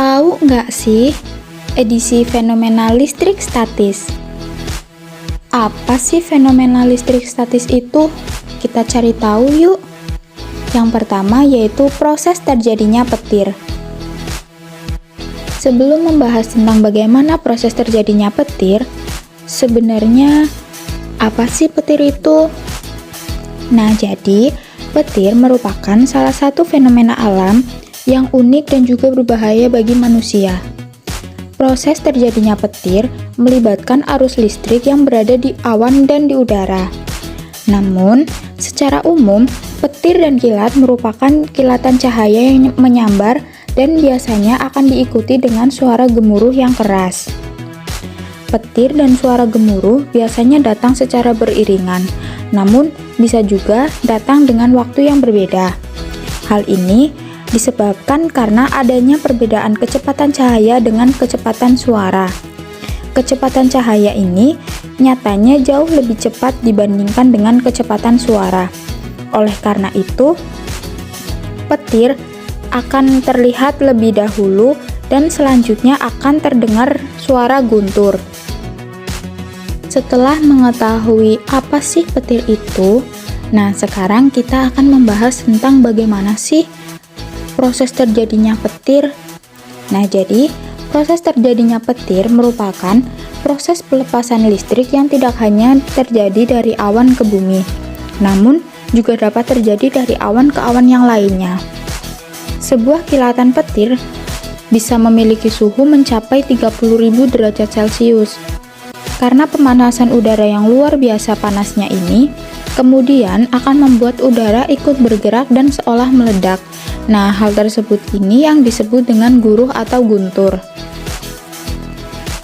Tahu nggak sih edisi fenomena listrik statis? Apa sih fenomena listrik statis itu? Kita cari tahu yuk. Yang pertama yaitu proses terjadinya petir. Sebelum membahas tentang bagaimana proses terjadinya petir, sebenarnya apa sih petir itu? Nah, jadi petir merupakan salah satu fenomena alam yang unik dan juga berbahaya bagi manusia. Proses terjadinya petir melibatkan arus listrik yang berada di awan dan di udara. Namun, secara umum, petir dan kilat merupakan kilatan cahaya yang menyambar dan biasanya akan diikuti dengan suara gemuruh yang keras. Petir dan suara gemuruh biasanya datang secara beriringan, namun bisa juga datang dengan waktu yang berbeda. Hal ini disebabkan karena adanya perbedaan kecepatan cahaya dengan kecepatan suara. Kecepatan cahaya ini nyatanya jauh lebih cepat dibandingkan dengan kecepatan suara. Oleh karena itu, petir akan terlihat lebih dahulu dan selanjutnya akan terdengar suara guntur. Setelah mengetahui apa sih petir itu, nah sekarang kita akan membahas tentang bagaimana sih proses terjadinya petir. Nah, jadi proses terjadinya petir merupakan proses pelepasan listrik yang tidak hanya terjadi dari awan ke bumi, namun juga dapat terjadi dari awan ke awan yang lainnya. Sebuah kilatan petir bisa memiliki suhu mencapai 30.000 derajat Celcius. Karena pemanasan udara yang luar biasa panasnya ini, kemudian akan membuat udara ikut bergerak dan seolah meledak. Nah, hal tersebut ini yang disebut dengan guruh atau guntur.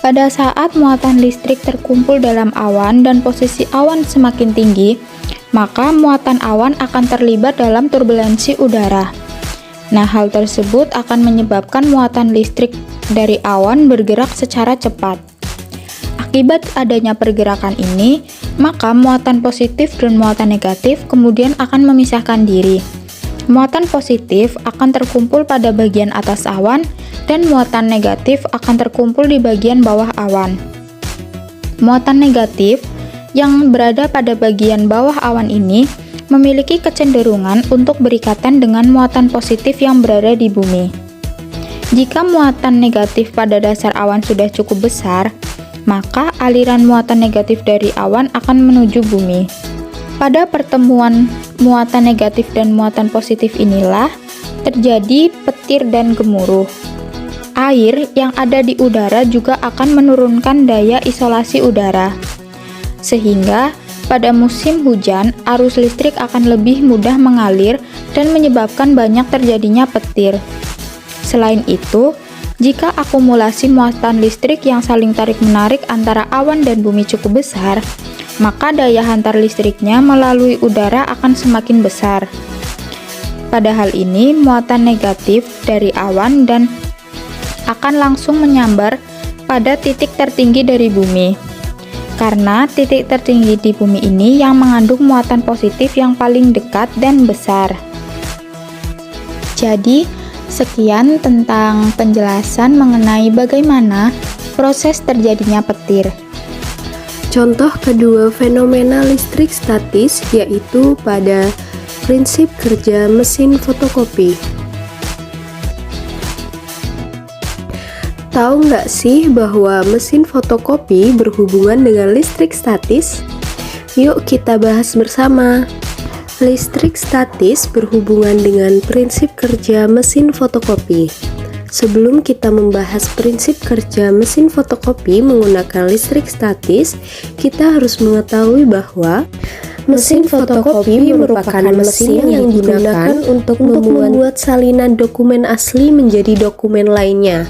Pada saat muatan listrik terkumpul dalam awan dan posisi awan semakin tinggi, maka muatan awan akan terlibat dalam turbulensi udara. Nah, hal tersebut akan menyebabkan muatan listrik dari awan bergerak secara cepat. Akibat adanya pergerakan ini, maka muatan positif dan muatan negatif kemudian akan memisahkan diri. Muatan positif akan terkumpul pada bagian atas awan dan muatan negatif akan terkumpul di bagian bawah awan. Muatan negatif yang berada pada bagian bawah awan ini memiliki kecenderungan untuk berikatan dengan muatan positif yang berada di bumi. Jika muatan negatif pada dasar awan sudah cukup besar, maka aliran muatan negatif dari awan akan menuju bumi. Pada pertemuan muatan negatif dan muatan positif inilah terjadi petir dan gemuruh. Air yang ada di udara juga akan menurunkan daya isolasi udara, sehingga pada musim hujan arus listrik akan lebih mudah mengalir dan menyebabkan banyak terjadinya petir. Selain itu, jika akumulasi muatan listrik yang saling tarik-menarik antara awan dan bumi cukup besar, maka daya hantar listriknya melalui udara akan semakin besar. Pada hal ini, muatan negatif dari awan dan akan langsung menyambar pada titik tertinggi dari bumi. Karena titik tertinggi di bumi ini yang mengandung muatan positif yang paling dekat dan besar. Jadi, sekian tentang penjelasan mengenai bagaimana proses terjadinya petir. Contoh kedua fenomena listrik statis yaitu pada prinsip kerja mesin fotokopi. Tahu nggak sih bahwa mesin fotokopi berhubungan dengan listrik statis? Yuk kita bahas bersama. Listrik statis berhubungan dengan prinsip kerja mesin fotokopi. Sebelum kita membahas prinsip kerja mesin fotokopi menggunakan listrik statis, kita harus mengetahui bahwa mesin fotokopi merupakan mesin yang digunakan untuk membuat salinan dokumen asli menjadi dokumen lainnya.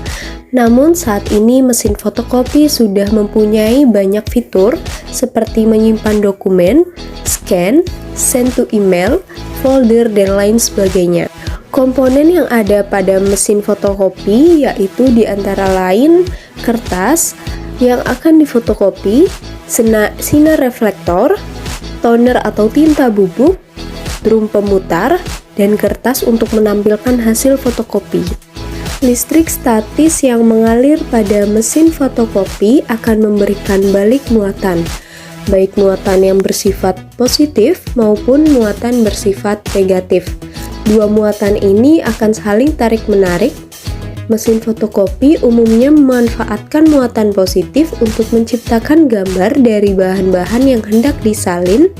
Namun saat ini mesin fotokopi sudah mempunyai banyak fitur seperti menyimpan dokumen, scan, send to email, folder, dan lain sebagainya. Komponen yang ada pada mesin fotokopi yaitu diantara lain kertas yang akan difotokopi, sinar reflektor, toner atau tinta bubuk, drum pemutar, dan kertas untuk menampilkan hasil fotokopi. Listrik statis yang mengalir pada mesin fotokopi akan memberikan balik muatan, baik muatan yang bersifat positif maupun muatan bersifat negatif. Dua muatan ini akan saling tarik-menarik. Mesin fotokopi umumnya memanfaatkan muatan positif untuk menciptakan gambar dari bahan-bahan yang hendak disalin.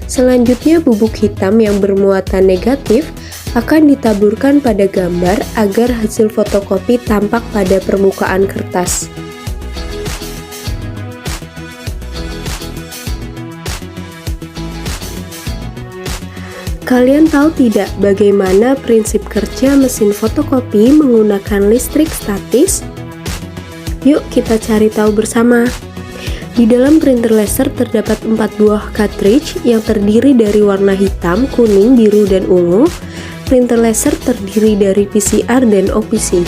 Selanjutnya, bubuk hitam yang bermuatan negatif akan ditaburkan pada gambar agar hasil fotokopi tampak pada permukaan kertas. Kalian tahu tidak bagaimana prinsip kerja mesin fotokopi menggunakan listrik statis? Yuk kita cari tahu bersama. Di dalam printer laser terdapat 4 buah cartridge yang terdiri dari warna hitam, kuning, biru, dan ungu. Printer laser terdiri dari PCR dan OPC.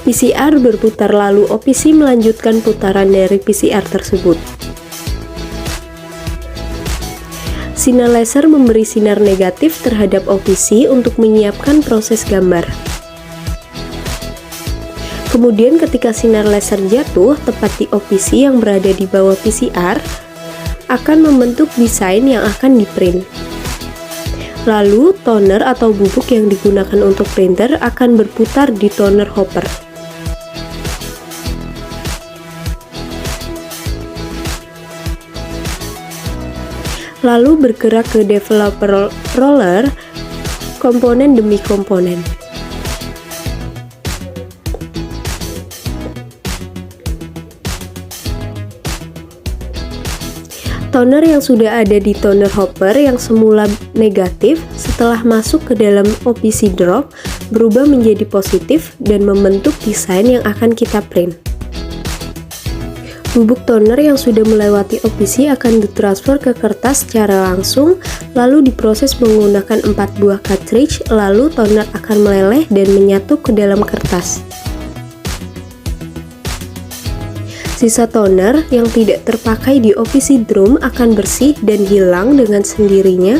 PCR berputar lalu OPC melanjutkan putaran dari PCR tersebut. Sinar laser memberi sinar negatif terhadap OPC untuk menyiapkan proses gambar. Kemudian ketika sinar laser jatuh tepat di OPC yang berada di bawah PCR, akan membentuk desain yang akan diprint. Lalu toner atau bubuk yang digunakan untuk printer akan berputar di toner hopper. Lalu bergerak ke developer roller, komponen demi komponen. Toner yang sudah ada di toner hopper yang semula negatif setelah masuk ke dalam OPC drop berubah menjadi positif dan membentuk desain yang akan kita print. Bubuk toner yang sudah melewati OPC akan ditransfer ke kertas secara langsung, lalu diproses menggunakan 4 buah cartridge, lalu toner akan meleleh dan menyatu ke dalam kertas. Sisa toner yang tidak terpakai di OPC drum akan bersih dan hilang dengan sendirinya,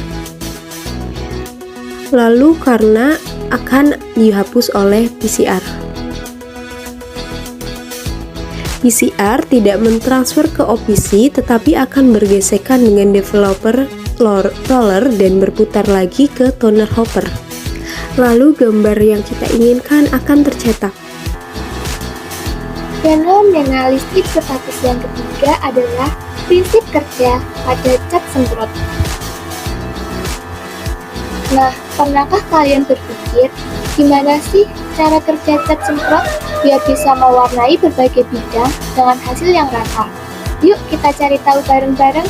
lalu karena akan dihapus oleh PCR. PCR tidak mentransfer ke OPC tetapi akan bergesekan dengan developer roller dan berputar lagi ke toner hopper. Lalu gambar yang kita inginkan akan tercetak. Fenomena listrik statis yang ketiga adalah prinsip kerja pada cat semprot. Nah, pernahkah kalian berpikir gimana sih cara kerja cat semprot biar bisa mewarnai berbagai bidang dengan hasil yang rata? Yuk kita cari tahu bareng-bareng.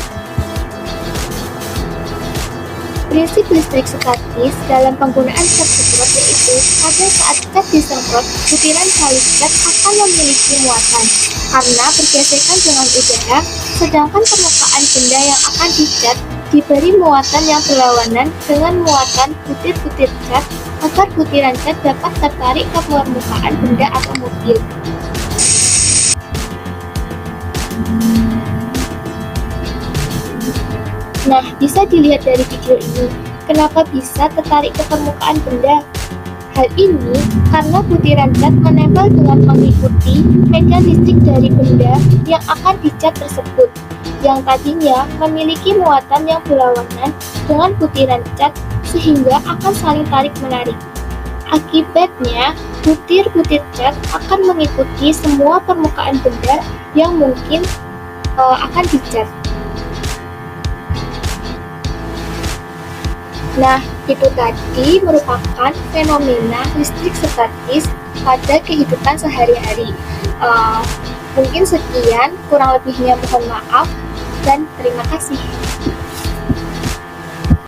Prinsip listrik statis dalam penggunaan cat semprot yaitu pada saat cat disemprot, butiran halus cat akan memiliki muatan karena bergesekan dengan udara, sedangkan permukaan benda yang akan dicat diberi muatan yang berlawanan dengan muatan butir-butir cat agar butiran cat dapat tertarik ke permukaan benda atau mobil. Nah, bisa dilihat dari video ini, kenapa bisa tertarik ke permukaan benda? Hal ini karena butiran cat menempel dengan mengikuti medan listrik dari benda yang akan dicat tersebut, yang tadinya memiliki muatan yang berlawanan dengan butiran cat sehingga akan saling tarik-menarik. Akibatnya, butir-butir cat akan mengikuti semua permukaan benda yang mungkin akan dicat. Nah, itu tadi merupakan fenomena listrik statis pada kehidupan sehari-hari. Mungkin sekian, kurang lebihnya mohon maaf, dan terima kasih.